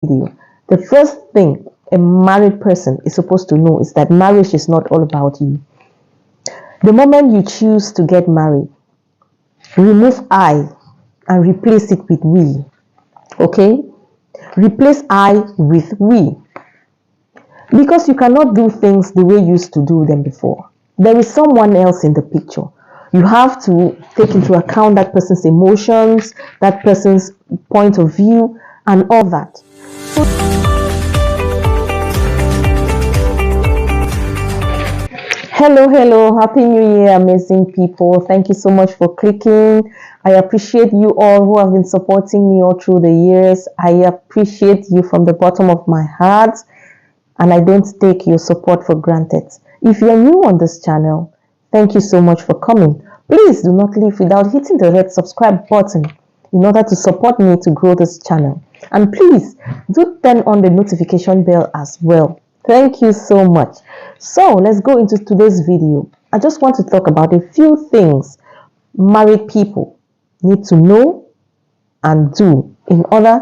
video. The first thing a married person is supposed to know is that marriage is not all about you. The moment you choose to get married, remove I and replace it with we. Okay? Replace I with we. Because you cannot do things the way you used to do them before. There is someone else in the picture. You have to take into account that person's emotions, that person's point of view, and all that. Hello, happy new year, amazing people. Thank you so much for clicking. I appreciate you all who have been supporting me all through the years. I appreciate you from the bottom of my heart, and I don't take your support for granted. If you're new on this channel, thank you so much for coming. Please do not leave without hitting the red subscribe button in order to support me to grow this channel. And please do turn on the notification bell as well. Thank you so much. So let's go into today's video. I just want to talk about a few things married people need to know and do in order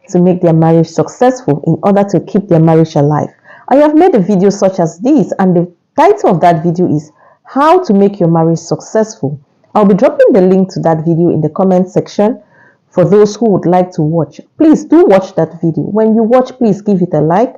to make their marriage successful, in order to keep their marriage alive. I have made a video such as this, and the title of that video is How to Make Your Marriage Successful. I'll be dropping the link to that video in the comment section for those who would like to watch. Please do watch that video. When you watch, please give it a like,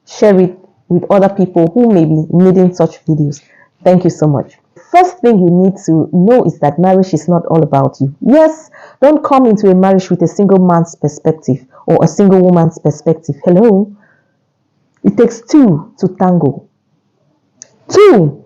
share it with other people who may be needing such videos. Thank you so much. First thing you need to know is that marriage is not all about you. Yes, don't come into a marriage with a single man's perspective or a single woman's perspective. Hello? It takes two to tango. Two.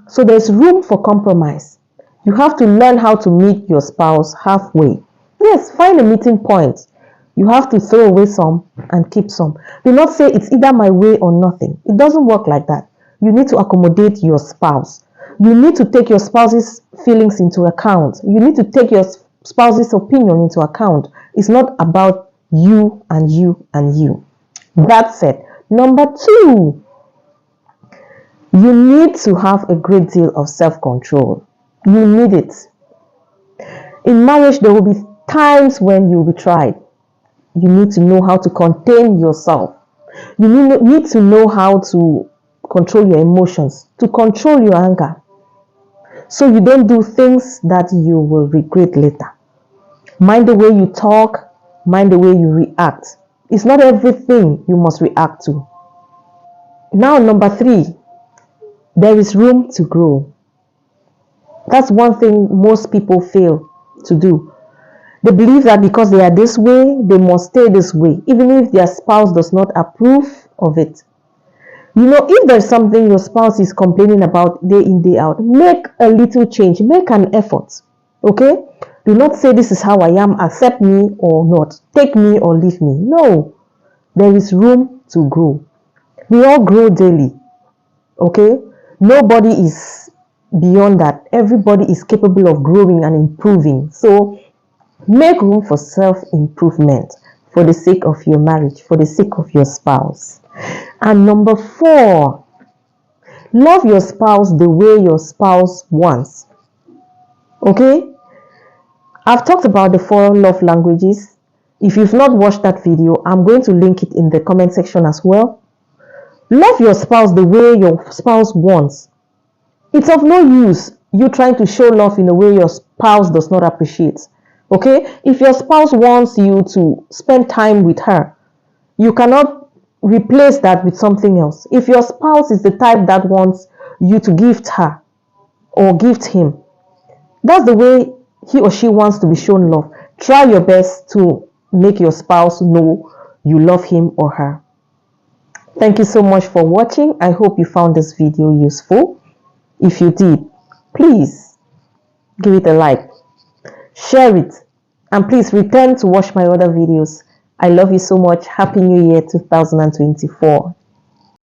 So there's room for compromise. You have to learn how to meet your spouse halfway. Yes, find a meeting point. You have to throw away some and keep some. Do not say it's either my way or nothing. It doesn't work like that. You need to accommodate your spouse. You need to take your spouse's feelings into account. You need to take your spouse's opinion into account. It's not about you and you and you. That's it. Number two, you need to have a great deal of self-control. You need it. In marriage, there will be times when you'll be tried. You need to know how to contain yourself. You need to know how to control your emotions, to control your anger, so you don't do things that you will regret later. Mind the way you talk, mind the way you react. It's not everything you must react to. Now, number three, there is room to grow. That's one thing most people fail to do. They believe that because they are this way, they must stay this way, even if their spouse does not approve of it. You know, if there's something your spouse is complaining about day in, day out, make a little change, make an effort. Okay? Do not say this is how I am, accept me or not, take me or leave me. No, there is room to grow. We all grow daily. Okay? Nobody is beyond that. Everybody is capable of growing and improving. So make room for self-improvement for the sake of your marriage, for the sake of your spouse. And number four, love your spouse the way your spouse wants. Okay? I've talked about the 4 love languages. If you've not watched that video, I'm going to link it in the comment section as well. Love your spouse the way your spouse wants. It's of no use you trying to show love in a way your spouse does not appreciate. Okay? If your spouse wants you to spend time with her, you cannot replace that with something else. If your spouse is the type that wants you to gift her or gift him, that's the way he or she wants to be shown love. Try your best to make your spouse know you love him or her. Thank you so much for watching. I hope you found this video useful. If you did, please give it a like, share it, and please return to watch my other videos. I love you so much. Happy New Year 2024.